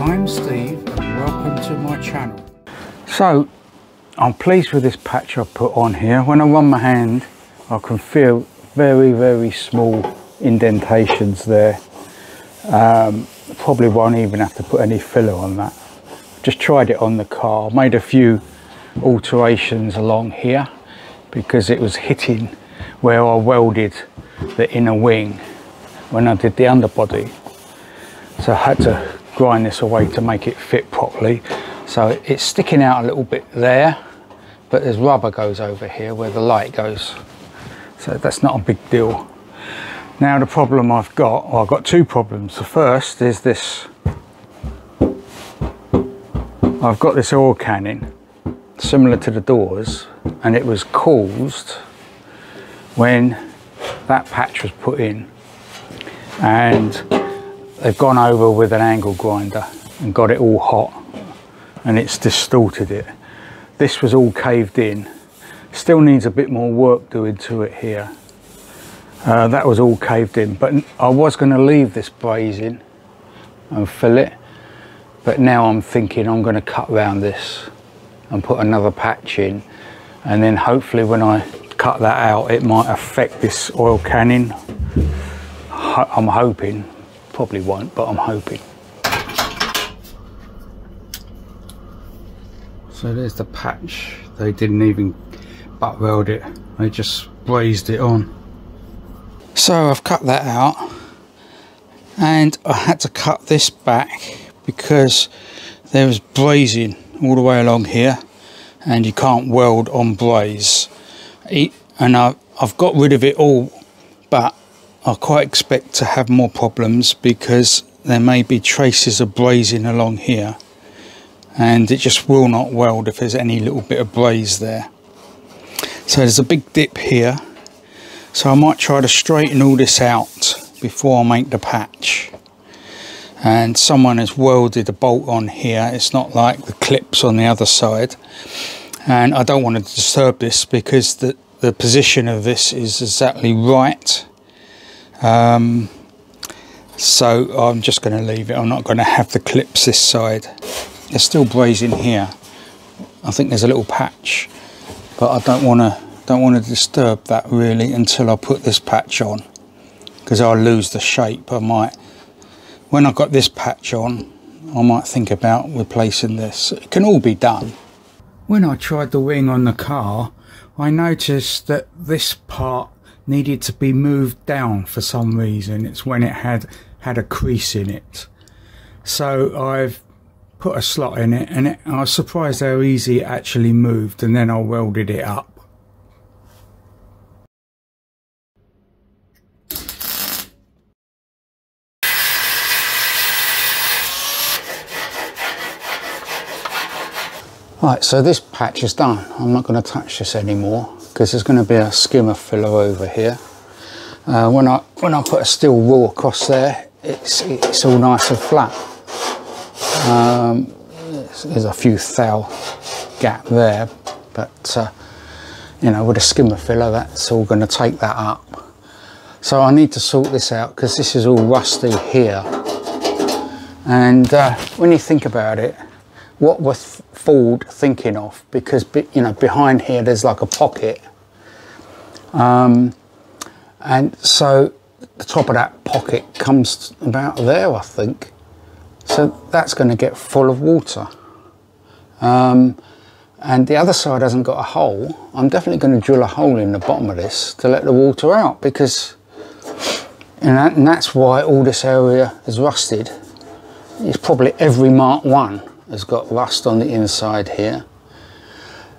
I'm Steve and welcome to my channel. So I'm pleased with this patch I've put on here. When I run my hand I can feel very small indentations there. Probably won't even have to put any filler on that. Just tried it on the car, made a few alterations along here because it was hitting where I welded the inner wing when I did the underbody. So I had to grind this away to make it fit properly. So it's sticking out a little bit there, but there's rubber goes over here where the light goes. So that's not a big deal. Now the problem I've got, well, I've got two problems. The first is this. I've got this oil canning similar to the doors, and it was caused when that patch was put in, and they've gone over with an angle grinder and got it all hot and it's distorted it. This was all caved in. Still needs a bit more work doing to it here. That was all caved in, but I was going to leave this brazing and fill it, but now I'm thinking I'm going to cut around this and put another patch in, and then hopefully when I cut that out it might affect this oil canning. I'm hoping, probably won't, but I'm hoping. So there's the patch. They didn't even butt weld it, they just brazed it on. So I've cut that out, and I had to cut this back because there was brazing all the way along here, and you can't weld on braze. And I've got rid of it all, but I quite expect to have more problems because there may be traces of brazing along here, and it just will not weld if there's any little bit of braze there. So there's a big dip here, so I might try to straighten all this out before I make the patch. And someone has welded a bolt on here, it's not like the clips on the other side, and I don't want to disturb this because the position of this is exactly right. So I'm just going to leave it. I'm not going to have the clips this side. There's still brazing here. I think there's a little patch, but I don't want to disturb that really until I put this patch on, because I'll lose the shape. I might, when I've got this patch on, I might think about replacing this. It can all be done. When I tried the wing on the car, I noticed that this part needed to be moved down for some reason. It's when it had a crease in it. So I've put a slot in it, and I was surprised how easy it actually moved, and then I welded it up. Right, so this patch is done. I'm not going to touch this anymore because there's going to be a skimmer filler over here. When I put a steel rule across there, it's all nice and flat. There's a few thou gap there, but you know, with a skimmer filler, that's all going to take that up. So I need to sort this out because this is all rusty here. And when you think about it, what was Ford thinking of? Because you know, behind here there's like a pocket, and so the top of that pocket comes about there, I think. So that's going to get full of water, and the other side hasn't got a hole. I'm definitely going to drill a hole in the bottom of this to let the water out, because and that's why all this area is rusted. It's probably every Mark 1 has got rust on the inside here.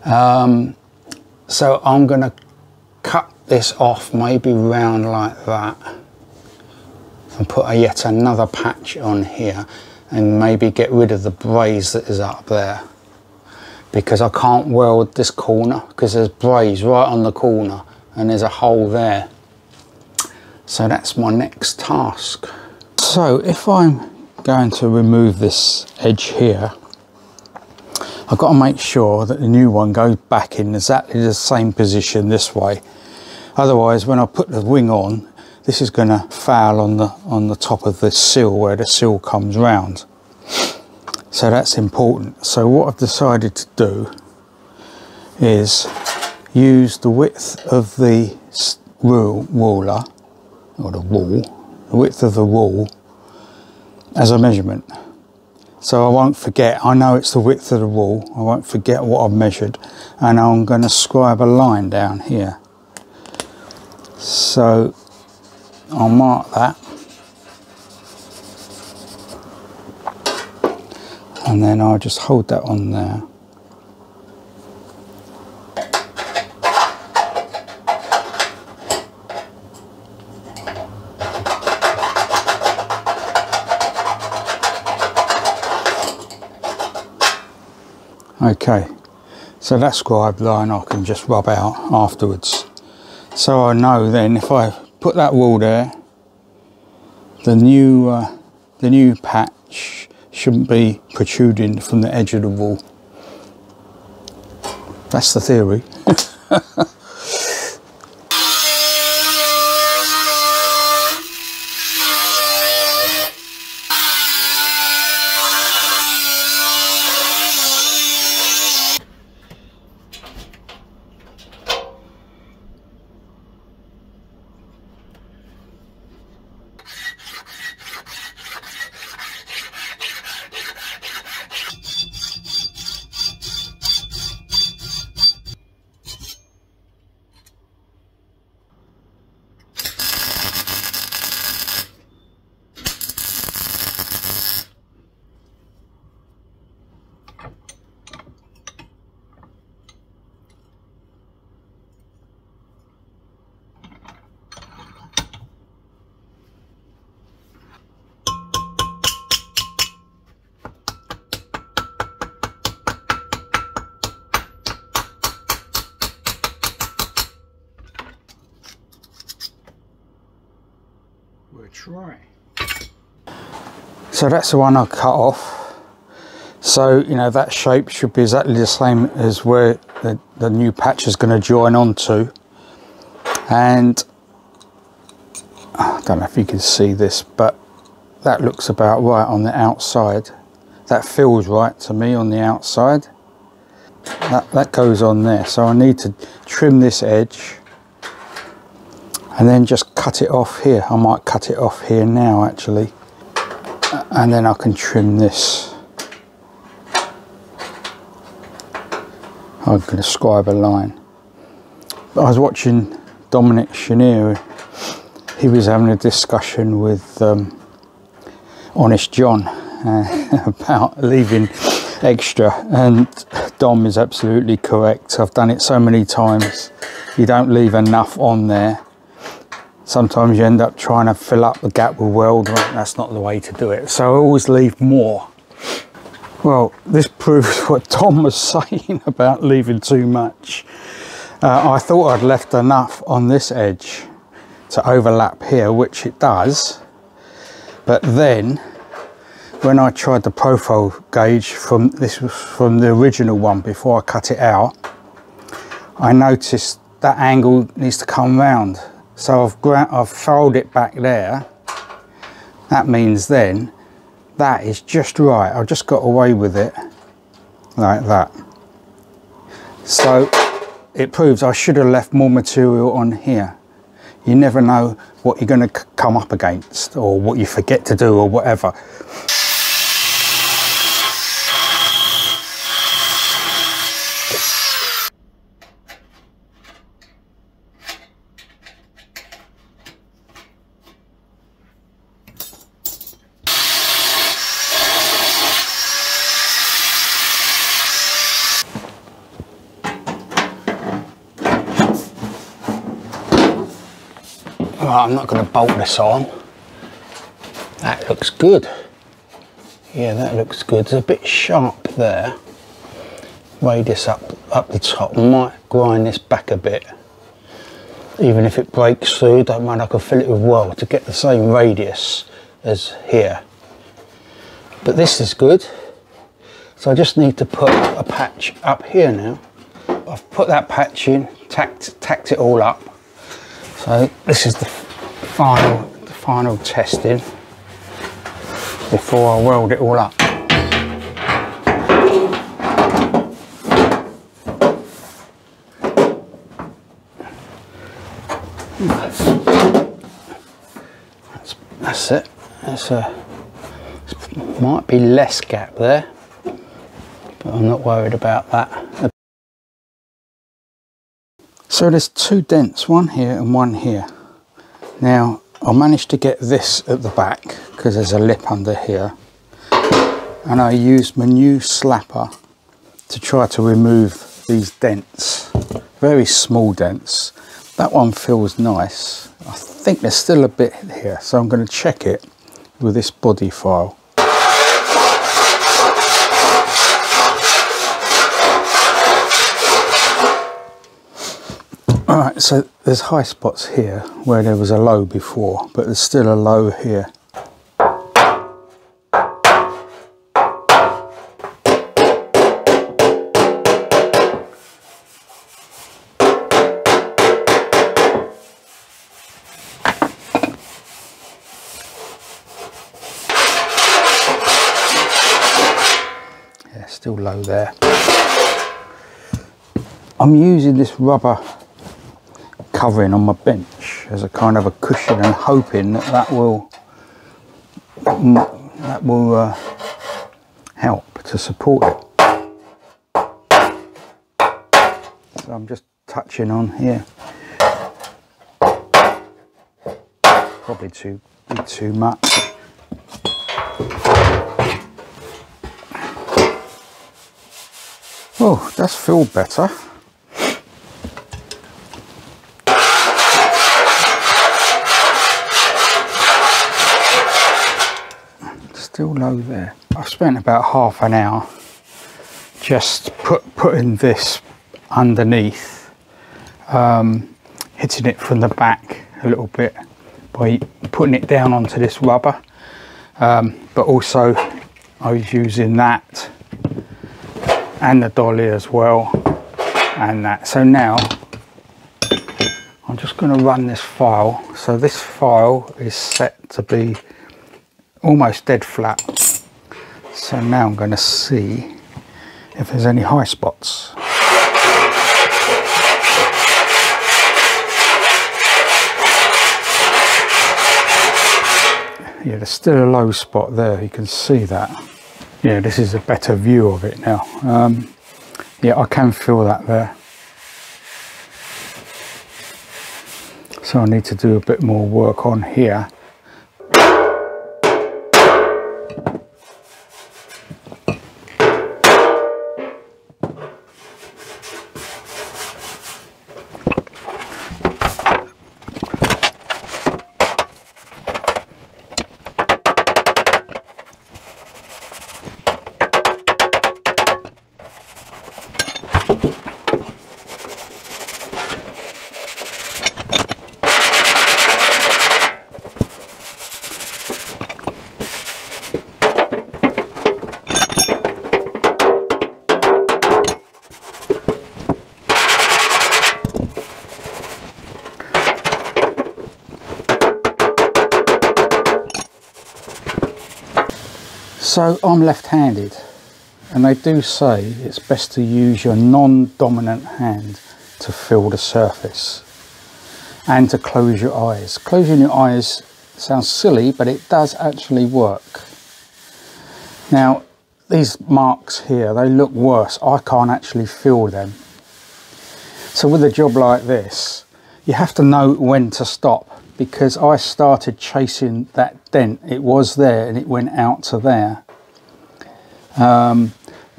So I'm going to cut this off maybe round like that and put yet another patch on here, and maybe get rid of the braze that is up there, because I can't weld this corner because there's braze right on the corner and there's a hole there. So that's my next task. So if I'm going to remove this edge here, I've got to make sure that the new one goes back in exactly the same position this way. Otherwise, when I put the wing on, this is going to foul on the top of the sill where the sill comes round. So that's important. So what I've decided to do is use the width of the ruler, or the width of the rule as a measurement. So I won't forget, I know it's the width of the rule, I won't forget what I've measured, and I'm going to scribe a line down here. So I'll mark that, and then I'll just hold that on there. Okay, so that scribe line I can just rub out afterwards. So I know then if I put that wall there, the new patch shouldn't be protruding from the edge of the wall. That's the theory. We'll try. So that's the one I cut off. So, you know, that shape should be exactly the same as where the new patch is going to join onto. And I don't know if you can see this, but that looks about right on the outside. That feels right to me on the outside. That goes on there. So I need to trim this edge and then just cut it off here. I might cut it off here now actually, and then I can trim this. I'm going to scribe a line. But I was watching Dominic Chenier. He was having a discussion with Honest John about leaving extra, and Dom is absolutely correct. I've done it so many times. You don't leave enough on there. Sometimes you end up trying to fill up the gap with weld. That's not the way to do it. So I always leave more. Well, this proves what Tom was saying about leaving too much. I thought I'd left enough on this edge to overlap here, which it does. But then, when I tried the profile gauge from this was from the original one before I cut it out, I noticed that angle needs to come round. So I've folded it back there. That means then that is just right. I've just got away with it like that. So it proves I should have left more material on here. You never know what you're going to come up against or what you forget to do or whatever. Right, I'm not going to bolt this on. That looks good. Yeah, that looks good. It's a bit sharp there. Radius up the top. Might grind this back a bit. Even if it breaks through, don't mind, I can fill it with weld to get the same radius as here. But this is good. So I just need to put a patch up here now. I've put that patch in, tacked it all up. So this is the final testing before I weld it all up. That's it. Might be less gap there, but I'm not worried about that. So there's two dents, one here and one here. Now I managed to get this at the back because there's a lip under here, and I used my new slapper to try to remove these dents, very small dents. That one feels nice. I think there's still a bit here, so I'm going to check it with this body file. Alright, so there's high spots here where there was a low before, but there's still a low here. Yeah, still low there. I'm using this rubber covering on my bench as a kind of a cushion and hoping that that will help to support it. So I'm just touching on here. Probably too much. Oh, does feel better. Still low there. I've spent about half an hour just putting this underneath, hitting it from the back a little bit by putting it down onto this rubber, but also I was using that and the dolly as well, and that. So now I'm just going to run this file. So this file is set to be almost dead flat. So now I'm going to see if there's any high spots. Yeah, there's still a low spot there, you can see that. Yeah, this is a better view of it now. Yeah, I can feel that there. So I need to do a bit more work on here. So I'm left-handed, and they do say it's best to use your non-dominant hand to feel the surface and to close your eyes. Closing your eyes sounds silly, but it does actually work. Now these marks here, they look worse. I can't actually feel them. So with a job like this, you have to know when to stop, because I started chasing that dent. It was there and it went out to there.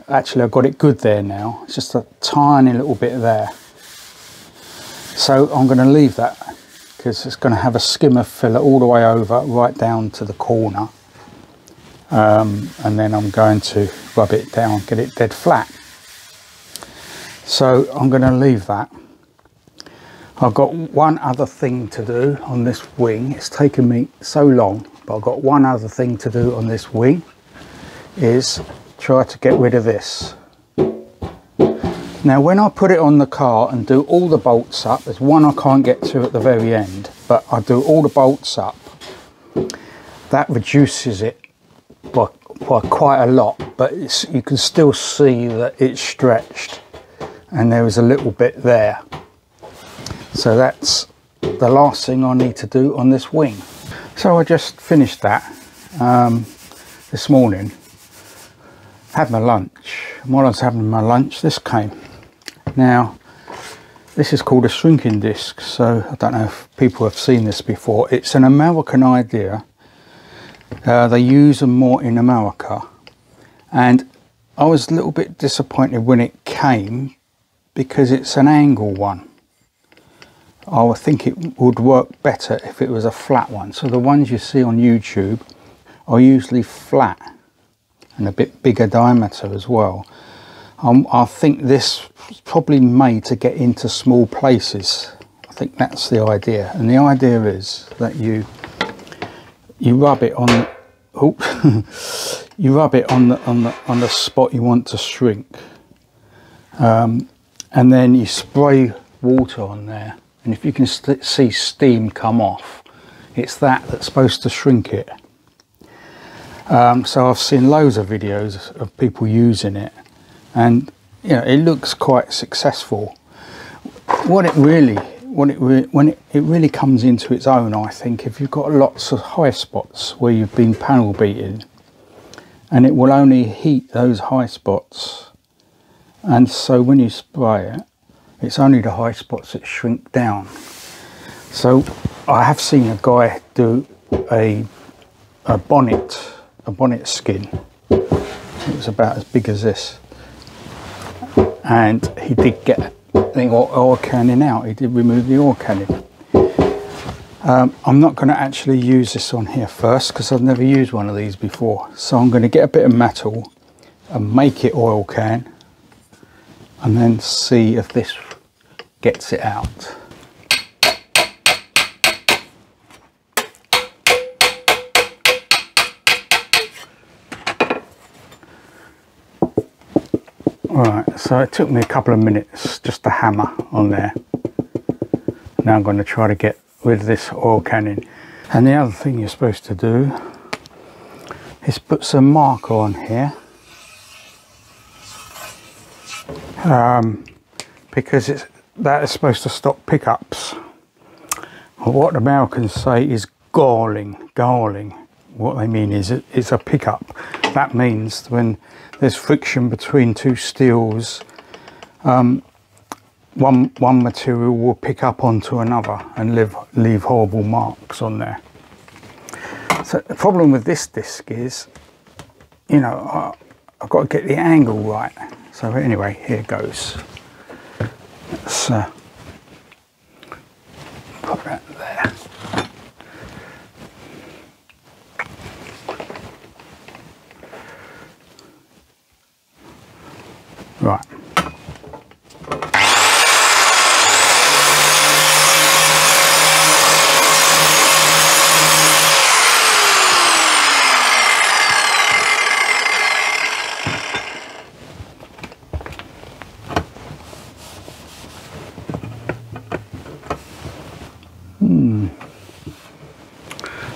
Actually I've got it good there now. It's just a tiny little bit there. So I'm going to leave that because it's going to have a skimmer filler all the way over right down to the corner. And then I'm going to rub it down, get it dead flat. So I'm going to leave that. I've got one other thing to do on this wing. It's taken me so long, but I've got one other thing to do on this wing, is try to get rid of this. Now when I put it on the car and do all the bolts up, there's one I can't get to at the very end, but I do all the bolts up, that reduces it by quite a lot, but you can still see that it's stretched and there is a little bit there. So that's the last thing I need to do on this wing. So I just finished that this morning, had my lunch, and while I was having my lunch this came. Now this is called a shrinking disc, so I don't know if people have seen this before. It's an American idea. They use them more in America, and I was a little bit disappointed when it came because it's an angle one. I would think it would work better if it was a flat one. So the ones you see on YouTube are usually flat and a bit bigger diameter as well. I think this was probably made to get into small places. I think that's the idea, and the idea is that you rub it on. You rub it on the spot you want to shrink, and then you spray water on there. And if you can see steam come off, it's that's supposed to shrink it. So I've seen loads of videos of people using it, and you know, it looks quite successful. When it really comes into its own, I think, if you've got lots of high spots where you've been panel beating, and it will only heat those high spots, and so when you spray it, it's only the high spots that shrink down. So I have seen a guy do a bonnet skin. It was about as big as this, and he did get the oil canning out. He did remove the oil canning. I'm not going to actually use this on here first because I've never used one of these before. So I'm going to get a bit of metal and make it oil can, and then see if this gets it out. Right, so it took me a couple of minutes just to hammer on there. Now I'm going to try to get rid of this oil canning. And the other thing you're supposed to do is put some marker on here, because that is supposed to stop pickups. What Americans say is galling. What they mean is it's a pickup. That means when there's friction between two steels, one material will pick up onto another and leave horrible marks on there. So the problem with this disc is, you know, I've got to get the angle right. So anyway, here goes. Let's put that there. Right.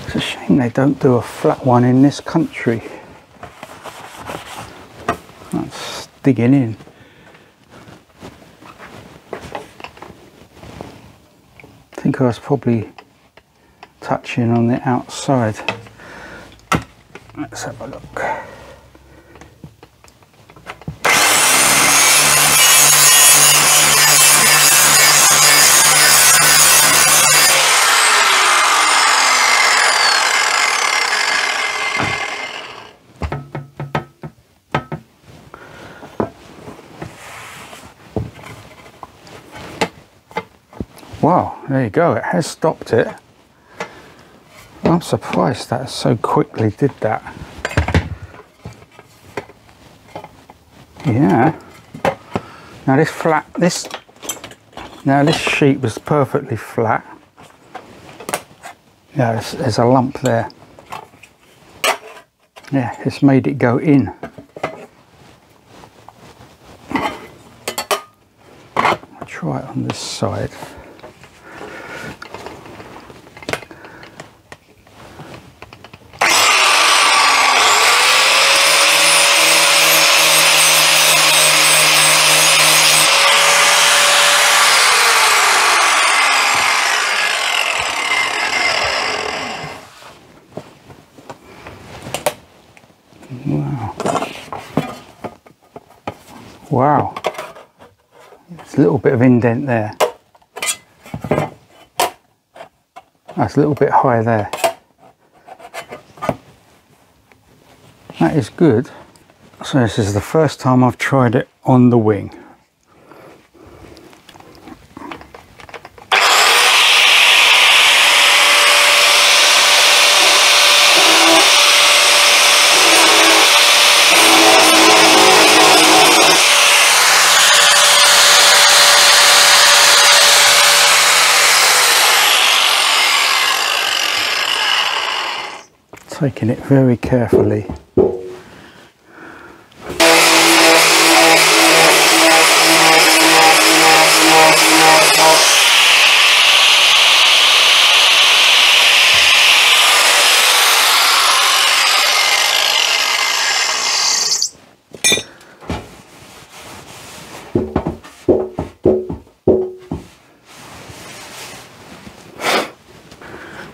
It's a shame they don't do a flat one in this country. That's digging in. I think I was probably touching on the outside. Let's have a look. Wow, there you go, it has stopped it. I'm surprised that so quickly did that. Yeah. Now this sheet was perfectly flat. Yeah, there's a lump there. Yeah, it's made it go in. I'll try it on this side. Wow. Wow. There's a little bit of indent there. That's a little bit high there. That is good. So this is the first time I've tried it on the wing. Taking it very carefully.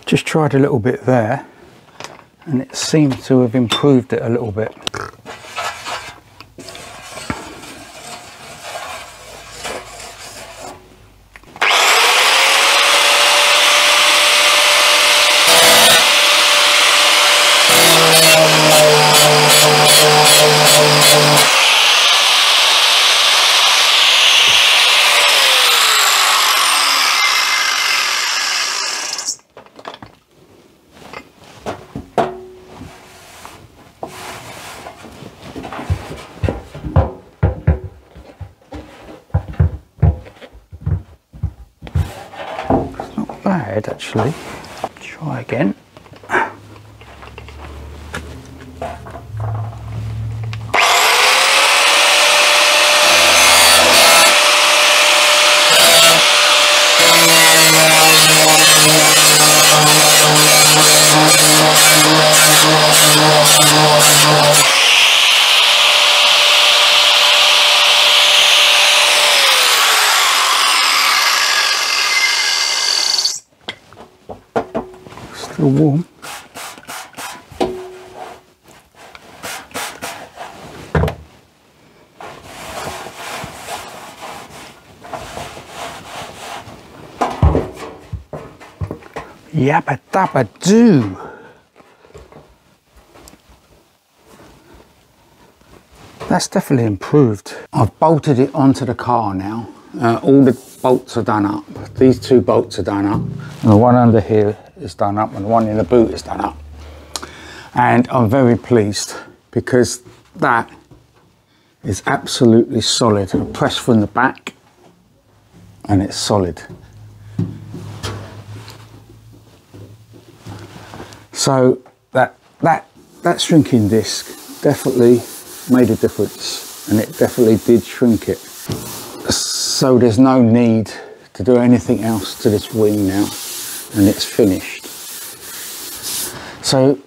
Just tried a little bit there, and it seemed to have improved it a little bit. Bad actually. Try again. Still warm. Yappa dabba doo. That's definitely improved. I've bolted it onto the car now. All the bolts are done up. These two bolts are done up. And the one under here is done up, and the one in the boot is done up. And I'm very pleased because that is absolutely solid. I press from the back and it's solid. So that shrinking disc definitely made a difference, and it definitely did shrink it. So there's no need to do anything else to this wing now, and it's finished. So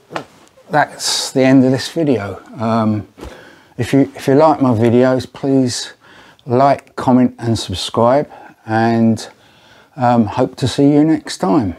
that's the end of this video. If you like my videos, please like, comment and subscribe, and hope to see you next time.